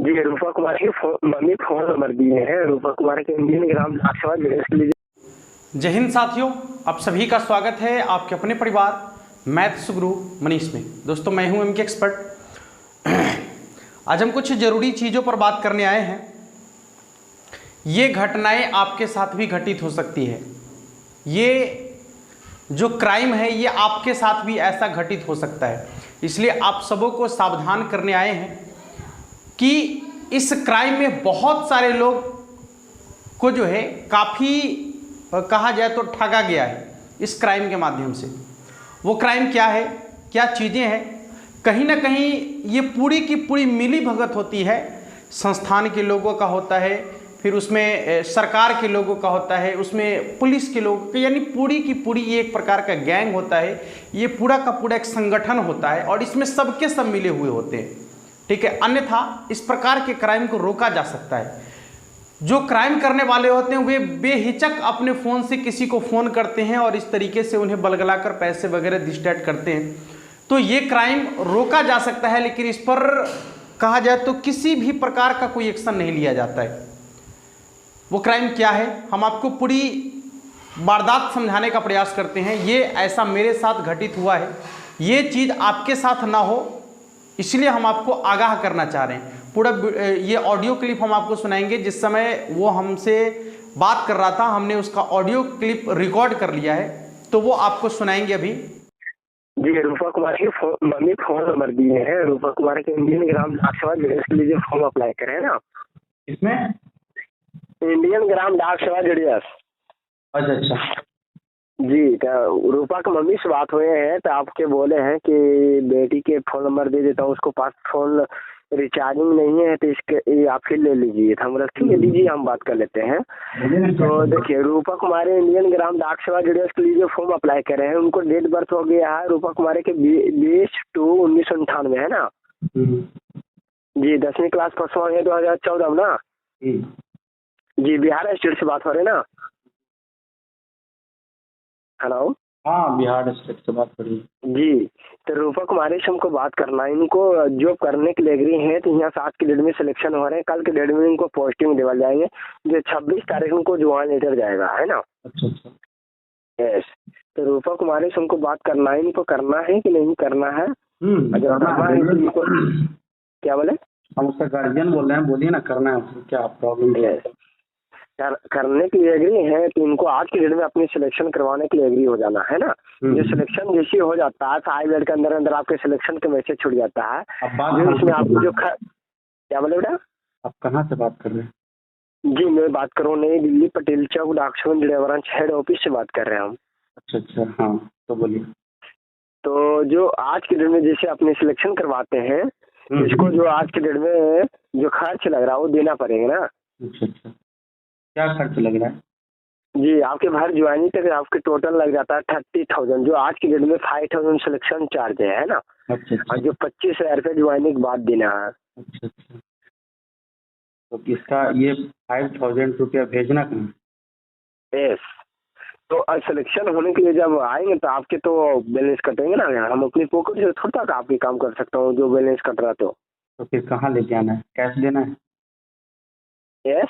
जी, रूपा कुमारी की mummy phone number दिए हैं। रूपा कुमारी के इंडियन ग्राम डाक सेवा के लिए। जय हिंद साथियों, आप सभी का स्वागत है आपके अपने परिवार मैथ्स गुरु मनीष में। दोस्तों, मैं हूं एमके एक्सपर्ट। आज हम कुछ जरूरी चीज़ों पर बात करने आए हैं। ये घटनाएं आपके साथ भी घटित हो सकती है। ये जो क्राइम है ये आपके साथ भी ऐसा घटित हो सकता है। इसलिए आप सबों को सावधान करने आए हैं कि इस क्राइम में बहुत सारे लोग को जो है काफ़ी कहा जाए तो ठगा गया है इस क्राइम के माध्यम से। वो क्राइम क्या है, क्या चीज़ें हैं, कहीं ना कहीं ये पूरी की पूरी मिली भगत होती है। संस्थान के लोगों का होता है, फिर उसमें सरकार के लोगों का होता है, उसमें पुलिस के लोगों का, यानी पूरी की पूरी ये एक प्रकार का गैंग होता है। ये पूरा का पूरा एक संगठन होता है और इसमें सबके सब मिले हुए होते हैं। ठीक है, अन्यथा इस प्रकार के क्राइम को रोका जा सकता है। जो क्राइम करने वाले होते हैं वे बेहिचक अपने फ़ोन से किसी को फ़ोन करते हैं और इस तरीके से उन्हें बलगलाकर पैसे वगैरह डिस्ट्रैक्ट करते हैं। तो ये क्राइम रोका जा सकता है, लेकिन इस पर कहा जाए तो किसी भी प्रकार का कोई एक्शन नहीं लिया जाता है। वो क्राइम क्या है, हम आपको पूरी वारदात समझाने का प्रयास करते हैं। ये ऐसा मेरे साथ घटित हुआ है, ये चीज़ आपके साथ ना हो इसलिए हम आपको आगाह करना चाह रहे हैं। पूरा ये ऑडियो क्लिप हम आपको सुनाएंगे। जिस समय वो हमसे बात कर रहा था हमने उसका ऑडियो क्लिप रिकॉर्ड कर लिया है, तो वो आपको सुनाएंगे अभी। जी, रूपा कुमारी की मम्मी फोन नंबर दिए हैं। रूपा कुमारी के इंडियन ग्राम डाक सेवा के लिए जो फॉर्म अप्लाई करे है ना, इसमें इंडियन ग्राम डाक सेवा जुड़ियस। अच्छा जी, तो रूपा की मम्मी से बात हुए हैं तो आपके बोले हैं कि बेटी के फोन नंबर दे देता हूँ, उसको पास फोन रिचार्जिंग नहीं है तो इसके ये आपके ले लीजिए। तो हम बोले ठीक है दीजिए, हम बात कर लेते हैं। तो देखिए, रूपा कुमारी इंडियन ग्राम डाक सेवा जुड़ियस के लिए जो फॉर्म अप्लाई करे हैं उनको डेट बर्थ हो गया है रूपा कुमारी के 20/2/1998 है ना। जी, 10वीं क्लास पास है 2014 में ना। जी, बिहार स्टेट से बात हो रही है ना। हेलो। हाँ, बिहार स्टेट से बात हो रही है। जी, तो रूपा कुमारी से हमको बात करना है। इनको जॉब करने के लिए एग्री हैं तो यहाँ से आज की डेट में सिलेक्शन हो रहे हैं। कल के डेट में इनको पोस्टिंग दिलवा जाएंगे, जो 26 तारीख को ज्वाइन लेटर जाएगा है ना। अच्छा। यस, तो रूपा कुमारी से हमको बात करना है। इनको करना है कि नहीं करना है? अगर करना है तो इनको क्या बोले, हम उसका गार्जियन बोल रहे हैं, बोलिए ना, करना है क्या प्रॉब्लम है? करने के लिए एग्री है तो इनको आज की डेट में अपनी सिलेक्शन करवाने के लिए एग्री हो जाना है ना। जो सिलेक्शन जैसे हो जाता है 5 मिनट के अंदर अंदर आपके सिलेक्शन का मैसेज छूट जाता है। जो इसमें आपको जो क्या बोले बेटा? आप कहाँ से बात कर रहे हैं? जी, मैं बात कर रहा हूँ नई दिल्ली पटेल चौक डाक सेवा हेड ऑफिस से बात कर रहे हैं हम। अच्छा, हाँ, तो बोलिए। तो जो आज के डेट में जैसे अपने सिलेक्शन करवाते हैं, इसको जो आज के डेट में जो खर्च लग रहा है वो देना पड़ेगा ना। अच्छा, क्या खर्च लग रहा है? जी, आपके बाहर ज्वाइनिंग तक आपके टोटल लग जाता है 30,000, जो आज की डेट में 5,000 सिलेक्शन चार्ज है ना। अच्छा। और जो 25,000 रुपये ज्वाइनिंग के बाद देना है। अच्छा, तो इसका ये 5,000 रुपया भेजना कहाँ? यस, तो सिलेक्शन होने के लिए जब आएंगे तो आपके तो बैलेंस कटेंगे ना। हम अपनी पॉकेट से थोड़ा तक आपके काम कर सकता हूँ जो बैलेंस कट रहा तो फिर कहाँ लेके आना है? कैश देना है? यस,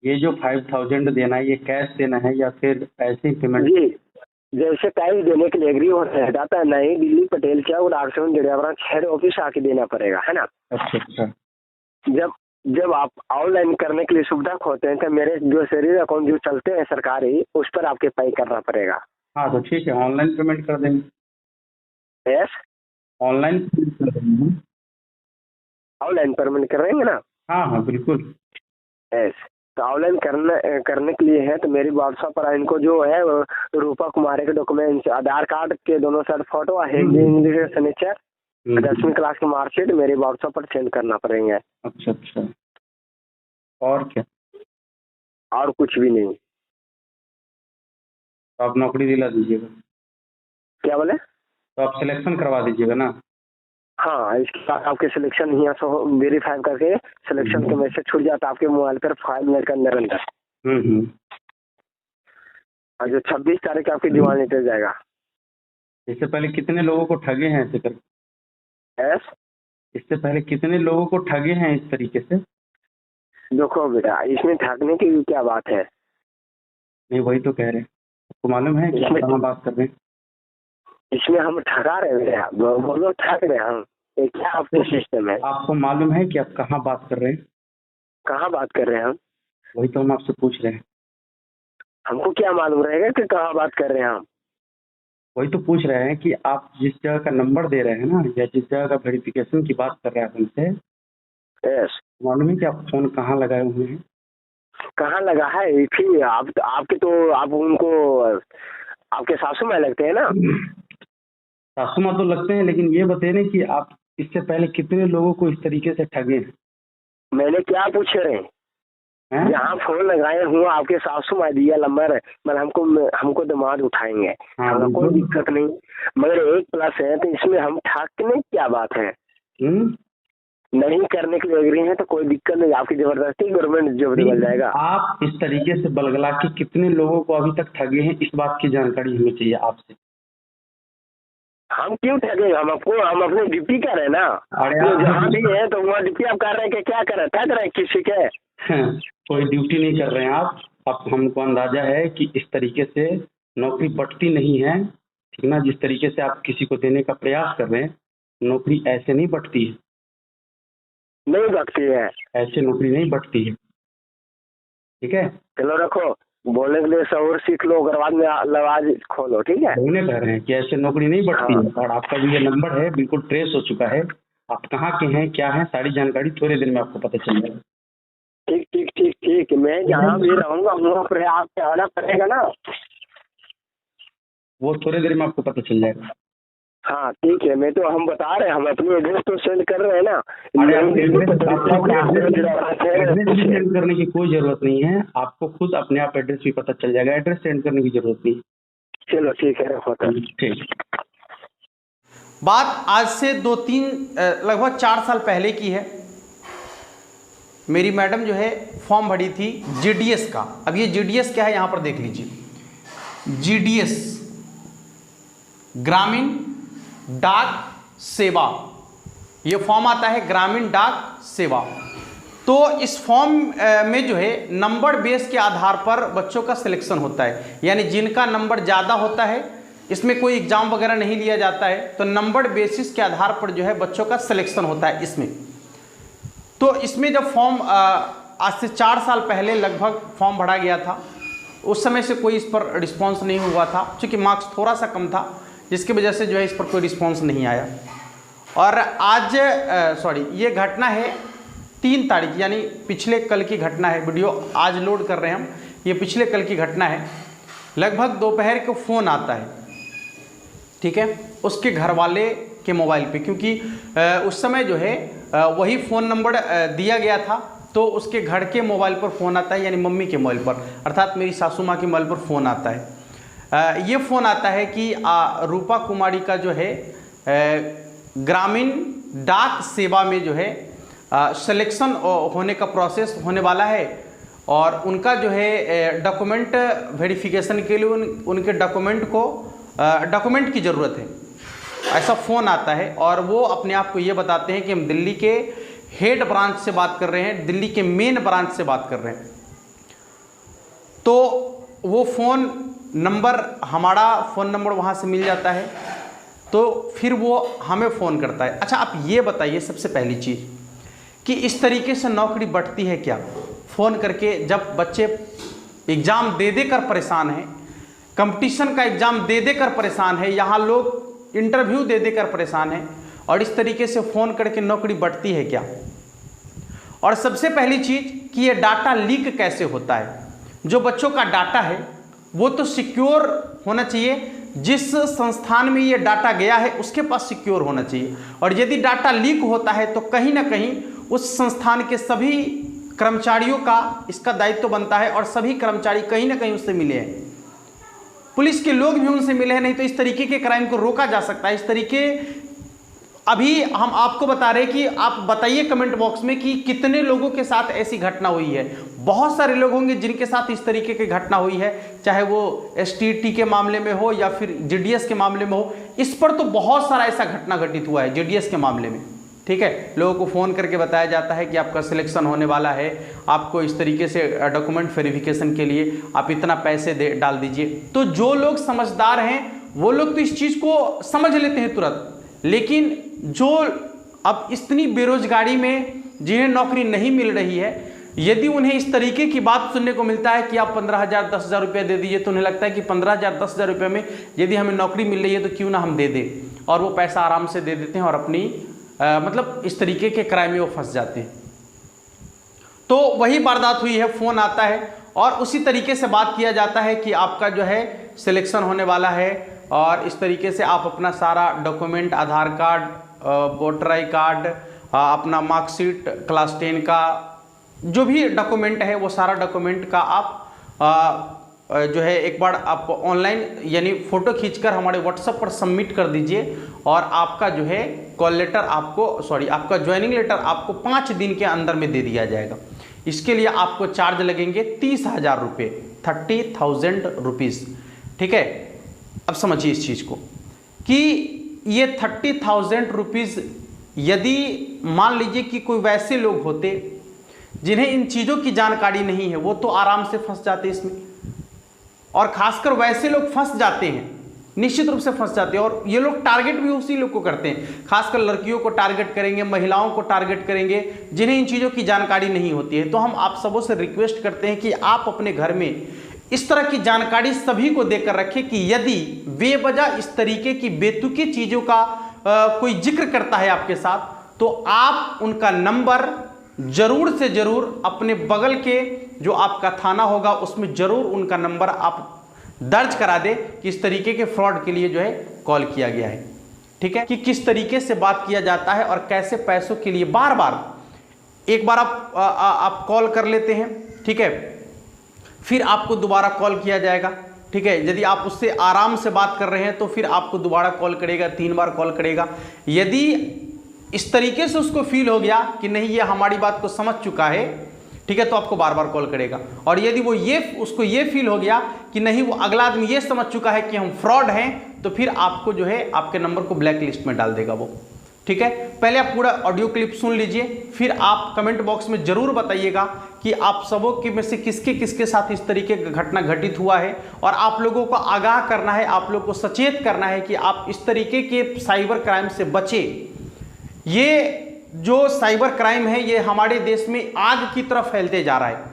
ये जो 5,000 देना है ये कैश देना है या फिर ऐसे ही पेमेंट? जी, जैसे कैश देने के लिए एग्री हो जाता है नई दिल्ली पटेल चौक डाक सेवा हेड ऑफिस आके देना पड़ेगा है ना। अच्छा। जब आप ऑनलाइन करने के लिए सुविधा खोते हैं तो मेरे जो शरीर अकाउंट जो चलते हैं सरकारी, उस पर आपके पे करना पड़ेगा। हाँ, तो ठीक है, ऑनलाइन पेमेंट कर देंगे। यस, ऑनलाइन पेमेंट कर देंगे। ऑनलाइन पेमेंट करेंगे ना। हाँ, बिल्कुल। यस, तो ऑनलाइन करने के लिए है तो मेरी व्हाट्सएप पर इनको जो है रूपा कुमारी के डॉक्यूमेंट्स, आधार कार्ड के दोनों साइड फोटो है, इंग्लिश सिग्नेचर, 10वीं क्लास की मार्कशीट मेरे व्हाट्सएप पर सेंड करना पड़ेंगे। अच्छा, और क्या? और कुछ भी नहीं। तो आप नौकरी दिला दीजिएगा। क्या बोले? तो आप सिलेक्शन करवा दीजिएगा ना। हाँ, इसके बाद आपके सिलेक्शन यहाँ से वेरीफाई करके सिलेक्शन का मैसेज छूट जाता है आपके मोबाइल पर 5 मिनट के अंदर अंदर। और जो 26 तारीख आपकी ज्वाइन लेटर जाएगा। इससे पहले कितने लोगों को ठगे हैं ऐसे करके? यस, इससे पहले कितने लोगों को ठगे हैं इस तरीके से? देखो बेटा, इसमें ठगने की क्या बात है? नहीं, वही तो कह रहे हैं। आपको मालूम है कि आप कहाँ बात कर रहे हैं? इसमें हम ठगा रहे हैं, वो लोग ठग रहे हैं हम। ये क्या आपका सिस्टम है? आपको मालूम है कि आप कहाँ बात कर रहे हैं? कहाँ बात कर रहे हैं हम? वही तो हम आपसे पूछ रहे हैं। हमको क्या मालूम रहेगा कि कहाँ बात कर रहे हैं हम? वही तो पूछ रहे हैं कि आप जिस जगह का नंबर दे रहे हैं ना, या जिस जगह का वेरिफिकेशन की बात कर रहे हैं हमसे, यस। मालूम है कि आप फोन कहाँ लगाए हुए हैं? कहाँ लगा है? फिर आप उनको आपके सासू माँ लगते हैं ना? सासू माँ तो लगते हैं, लेकिन ये बताइए ना कि आप इससे पहले कितने लोगों को इस तरीके से ठगे हैं? मैंने क्या पूछ रहे हैं? यहाँ फोन लगाए हुए आपके सासू माँ दिया नंबर, मतलब हमको दिमाग उठाएंगे। हाँ, हमें कोई दिक्कत नहीं, मगर एक प्लस है, तो इसमें हम ठगने की क्या बात है? नहीं करने के लिए एग्री है तो कोई दिक्कत नहीं, आपकी जबरदस्ती गवर्नमेंट जॉब मिल जाएगा। आप इस तरीके से बलगला के कितने लोगों को अभी तक ठगे हैं, इस बात की जानकारी हमें चाहिए आपसे। हम क्यों ठगे? हम अपने ड्यूटी कर रहे हैं ना। जहाँ भी है तो वहाँ ड्यूटी आप कर रहे हैं कि क्या कर रहे हैं? ठग रहे हैं किसी के? कोई ड्यूटी नहीं कर रहे हैं आप हमको अंदाजा है कि इस तरीके से नौकरी बंटती नहीं है, ठीक ना? जिस तरीके से आप किसी को देने का प्रयास कर रहे हैं, नौकरी ऐसे नहीं बंटती है। नहीं बंटती है, ऐसे नौकरी नहीं बंटती है, ठीक है? चलो रखो, बोलने के लिए शौर सीख लो, अगर बाद में आवाज खोलो, ठीक है? बोलने कह रहे हैं कि ऐसे नौकरी नहीं बंटती है। और आपका जो ये नंबर है बिल्कुल ट्रेस हो चुका है। आप कहाँ के हैं, क्या है, सारी जानकारी थोड़े दिन में आपको पता चल जाएगा। ठीक ठीक ठीक ठीक, मैं जहाँ भी रहूँगा वहाँ पर आपसे आना पड़ेगा ना। वो थोड़ी देर में आपको पता चल जाएगा। हाँ ठीक है, मैं तो हम बता रहे हैं, हम अपनी एड्रेस तो सेंड कर रहे हैं ना। एड्रेस सेंड करने की कोई जरूरत नहीं है, आपको खुद अपने आप एड्रेस भी पता चल जाएगा, एड्रेस सेंड करने की जरूरत नहीं। चलो ठीक है, रखो ठीक। बात आज से 2-3 लगभग 4 साल पहले की है। मेरी मैडम जो है फॉर्म भरी थी जीडीएस का। अब ये जीडीएस क्या है यहाँ पर देख लीजिए। जीडीएस ग्रामीण डाक सेवा, ये फॉर्म आता है ग्रामीण डाक सेवा। तो इस फॉर्म में जो है नंबर बेस के आधार पर बच्चों का सिलेक्शन होता है, यानी जिनका नंबर ज़्यादा होता है, इसमें कोई एग्जाम वगैरह नहीं लिया जाता है, तो नंबर बेसिस के आधार पर जो है बच्चों का सिलेक्शन होता है इसमें। तो इसमें जब फॉर्म आज से 4 साल पहले लगभग फॉर्म भरा गया था, उस समय से कोई इस पर रिस्पॉन्स नहीं हुआ था, क्योंकि मार्क्स थोड़ा सा कम था, जिसकी वजह से जो है इस पर कोई रिस्पॉन्स नहीं आया। और आज ये घटना है 3 तारीख, यानी पिछले कल की घटना है। वीडियो आज लोड कर रहे हैं हम, ये पिछले कल की घटना है। लगभग दोपहर को फ़ोन आता है, ठीक है, उसके घर वाले के मोबाइल पे, क्योंकि उस समय जो है वही फ़ोन नंबर दिया गया था, तो उसके घर के मोबाइल पर फ़ोन आता है, यानी मम्मी के मोबाइल पर, अर्थात मेरी सासू माँ के मोबाइल पर फ़ोन आता है। ये फ़ोन आता है कि रूपा कुमारी का जो है ग्रामीण डाक सेवा में जो है सिलेक्शन होने का प्रोसेस होने वाला है, और उनका जो है डॉक्यूमेंट वेरिफिकेशन के लिए उनके डॉक्यूमेंट की ज़रूरत है। ऐसा फ़ोन आता है, और वो अपने आप को ये बताते हैं कि हम दिल्ली के हेड ब्रांच से बात कर रहे हैं, दिल्ली के मेन ब्रांच से बात कर रहे हैं। तो वो फ़ोन नंबर, हमारा फ़ोन नंबर वहाँ से मिल जाता है, तो फिर वो हमें फ़ोन करता है। अच्छा, आप ये बताइए सबसे पहली चीज़ कि इस तरीके से नौकरी बढ़ती है क्या? फ़ोन करके, जब बच्चे एग्ज़ाम दे कर परेशान हैं, कंपटीशन का एग्ज़ाम दे कर परेशान है, यहाँ लोग इंटरव्यू दे कर परेशान हैं, और इस तरीके से फ़ोन करके नौकरी बढ़ती है क्या? और सबसे पहली चीज़ कि ये डाटा लीक कैसे होता है? जो बच्चों का डाटा है वो तो सिक्योर होना चाहिए, जिस संस्थान में ये डाटा गया है उसके पास सिक्योर होना चाहिए, और यदि डाटा लीक होता है तो कहीं ना कहीं उस संस्थान के सभी कर्मचारियों का इसका दायित्व बनता है, और सभी कर्मचारी कहीं ना कहीं उससे मिले हैं, पुलिस के लोग भी उनसे मिले हैं, नहीं तो इस तरीके के क्राइम को रोका जा सकता है। इस तरीके अभी हम आपको बता रहे हैं कि आप बताइए कमेंट बॉक्स में कि कितने लोगों के साथ ऐसी घटना हुई है। बहुत सारे लोग होंगे जिनके साथ इस तरीके की घटना हुई है, चाहे वो एसटीटी के मामले में हो या फिर जीडीएस के मामले में हो। इस पर तो बहुत सारा ऐसा घटना घटित हुआ है जीडीएस के मामले में, ठीक है, लोगों को फ़ोन करके बताया जाता है कि आपका सिलेक्शन होने वाला है, आपको इस तरीके से डॉक्यूमेंट वेरिफिकेशन के लिए आप इतना पैसे डाल दीजिए। तो जो लोग समझदार हैं वो लोग तो इस चीज़ को समझ लेते हैं तुरंत, लेकिन जो अब इतनी बेरोजगारी में जिन्हें नौकरी नहीं मिल रही है, यदि उन्हें इस तरीके की बात सुनने को मिलता है कि आप 15,000 10,000 रुपये दे दीजिए, तो उन्हें लगता है कि 15,000 10,000 रुपये में यदि हमें नौकरी मिल रही है तो क्यों ना हम दे दें, और वो पैसा आराम से दे देते हैं और अपनी मतलब इस तरीके के क्राइम में वो फंस जाते हैं। तो वही वारदात हुई है, फ़ोन आता है और उसी तरीके से बात किया जाता है कि आपका जो है सिलेक्शन होने वाला है, और इस तरीके से आप अपना सारा document, Aadhaar card, voter I card, अपना मार्कशीट, क्लास 10 का जो भी डॉक्यूमेंट है वो सारा डॉक्यूमेंट का आप जो है एक बार आप ऑनलाइन यानी फ़ोटो खींचकर हमारे व्हाट्सएप पर सबमिट कर दीजिए, और आपका जो है कॉल लेटर आपका ज्वाइनिंग लेटर आपको 5 दिन के अंदर में दे दिया जाएगा। इसके लिए आपको चार्ज लगेंगे 30,000 रुपये, 30,000 रुपीज़। ठीक है, अब समझिए इस चीज़ को कि ये 30,000 रुपीज़ यदि मान लीजिए कि कोई वैसे लोग होते जिन्हें इन चीज़ों की जानकारी नहीं है, वो तो आराम से फंस जाते इसमें, और खासकर वैसे लोग फंस जाते हैं, निश्चित रूप से फंस जाते हैं। और ये लोग टारगेट भी उसी लोग को करते हैं, खासकर लड़कियों को टारगेट करेंगे, महिलाओं को टारगेट करेंगे जिन्हें इन चीज़ों की जानकारी नहीं होती है। तो हम आप सबों से रिक्वेस्ट करते हैं कि आप अपने घर में इस तरह की जानकारी सभी को देकर रखें कि यदि बेवजह इस तरीके की बेतुकी चीज़ों का कोई जिक्र करता है आपके साथ, तो आप उनका नंबर जरूर से जरूर अपने बगल के जो आपका थाना होगा उसमें जरूर उनका नंबर आप दर्ज करा दे कि इस तरीके के फ्रॉड के लिए जो है कॉल किया गया है। ठीक है, कि किस तरीके से बात किया जाता है और कैसे पैसों के लिए बार बार एक बार आप कॉल कर लेते हैं, ठीक है, फिर आपको दोबारा कॉल किया जाएगा। ठीक है, यदि आप उससे आराम से बात कर रहे हैं तो फिर आपको दोबारा कॉल करेगा, 3 बार कॉल करेगा। यदि इस तरीके से उसको फील हो गया कि नहीं ये हमारी बात को समझ चुका है, ठीक है, तो आपको बार बार कॉल करेगा। और यदि वो उसको ये फील हो गया कि नहीं वो अगला आदमी ये समझ चुका है कि हम फ्रॉड हैं, तो फिर आपको जो है आपके नंबर को ब्लैक लिस्ट में डाल देगा वो। ठीक है, पहले आप पूरा ऑडियो क्लिप सुन लीजिए, फिर आप कमेंट बॉक्स में जरूर बताइएगा कि आप सबों के में से किसके किसके साथ इस तरीके का घटना घटित हुआ है, और आप लोगों को आगाह करना है, आप लोगों को सचेत करना है कि आप इस तरीके के साइबर क्राइम से बचें। ये जो साइबर क्राइम है ये हमारे देश में आग की तरफ फैलते जा रहा है।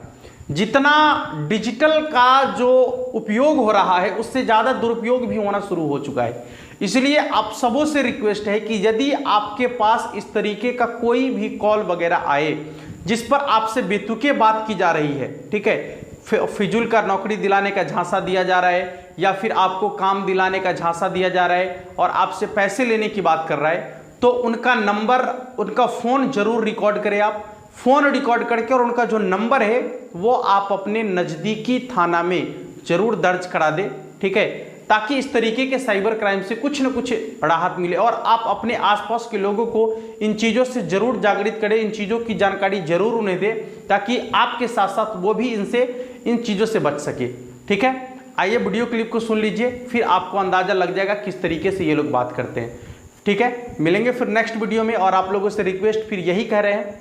जितना डिजिटल का जो उपयोग हो रहा है उससे ज़्यादा दुरुपयोग भी होना शुरू हो चुका है। इसलिए आप सबों से रिक्वेस्ट है कि यदि आपके पास इस तरीके का कोई भी कॉल वगैरह आए जिस पर आपसे बेतुके बात की जा रही है, ठीक है, फिजूल का नौकरी दिलाने का झांसा दिया जा रहा है, या फिर आपको काम दिलाने का झांसा दिया जा रहा है और आपसे पैसे लेने की बात कर रहा है, तो उनका नंबर, उनका फ़ोन जरूर रिकॉर्ड करें। आप फ़ोन रिकॉर्ड करके और उनका जो नंबर है वो आप अपने नज़दीकी थाना में जरूर दर्ज करा दें। ठीक है, ताकि इस तरीके के साइबर क्राइम से कुछ न कुछ राहत मिले, और आप अपने आसपास के लोगों को इन चीज़ों से जरूर जागृत करें, इन चीज़ों की जानकारी जरूर उन्हें दें, ताकि आपके साथ साथ वो भी इन चीज़ों से बच सके। ठीक है, आइए वीडियो क्लिप को सुन लीजिए, फिर आपको अंदाज़ा लग जाएगा किस तरीके से ये लोग बात करते हैं। ठीक है, मिलेंगे फिर नेक्स्ट वीडियो में, और आप लोगों से रिक्वेस्ट फिर यही कह रहे हैं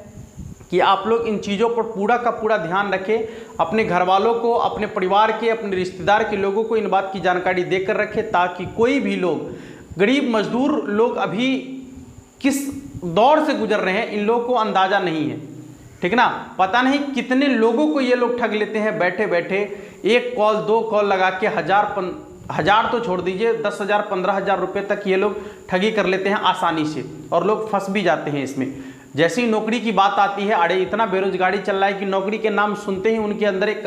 कि आप लोग इन चीज़ों पर पूरा का पूरा ध्यान रखें, अपने घर वालों को, अपने परिवार के, अपने रिश्तेदार के लोगों को इन बात की जानकारी देकर रखें, ताकि कोई भी लोग, गरीब मजदूर लोग अभी किस दौर से गुजर रहे हैं इन लोगों को अंदाज़ा नहीं है। ठीक ना, पता नहीं कितने लोगों को ये लोग ठग लेते हैं बैठे बैठे, 1 कॉल 2 कॉल लगा के हजार तो छोड़ दीजिए, 10,000 15,000 रुपये तक ये लोग ठगी कर लेते हैं आसानी से, और लोग फंस भी जाते हैं इसमें। जैसे ही नौकरी की बात आती है, अरे इतना बेरोजगारी चल रहा है कि नौकरी के नाम सुनते ही उनके अंदर एक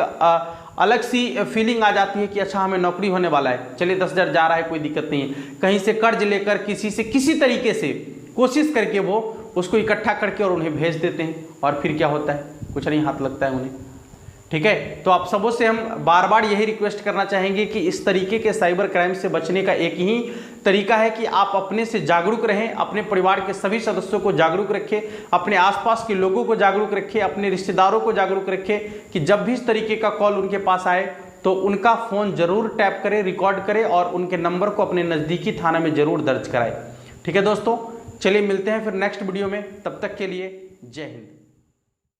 अलग सी फीलिंग आ जाती है कि अच्छा हमें नौकरी होने वाला है, चलिए 10,000 जा रहा है, कोई दिक्कत नहीं है। कहीं से कर्ज लेकर किसी से किसी तरीके से कोशिश करके वो उसको इकट्ठा करके और उन्हें भेज देते हैं, और फिर क्या होता है, कुछ नहीं हाथ लगता है उन्हें। ठीक है, तो आप सबों से हम बार बार यही रिक्वेस्ट करना चाहेंगे कि इस तरीके के साइबर क्राइम से बचने का एक ही तरीका है कि आप अपने से जागरूक रहें, अपने परिवार के सभी सदस्यों को जागरूक रखें, अपने आसपास के लोगों को जागरूक रखें, अपने रिश्तेदारों को जागरूक रखें कि जब भी इस तरीके का कॉल उनके पास आए तो उनका फ़ोन जरूर टैप करें, रिकॉर्ड करें, और उनके नंबर को अपने नज़दीकी थाना में जरूर दर्ज कराएं। ठीक है दोस्तों, चलिए मिलते हैं फिर नेक्स्ट वीडियो में, तब तक के लिए जय हिंद।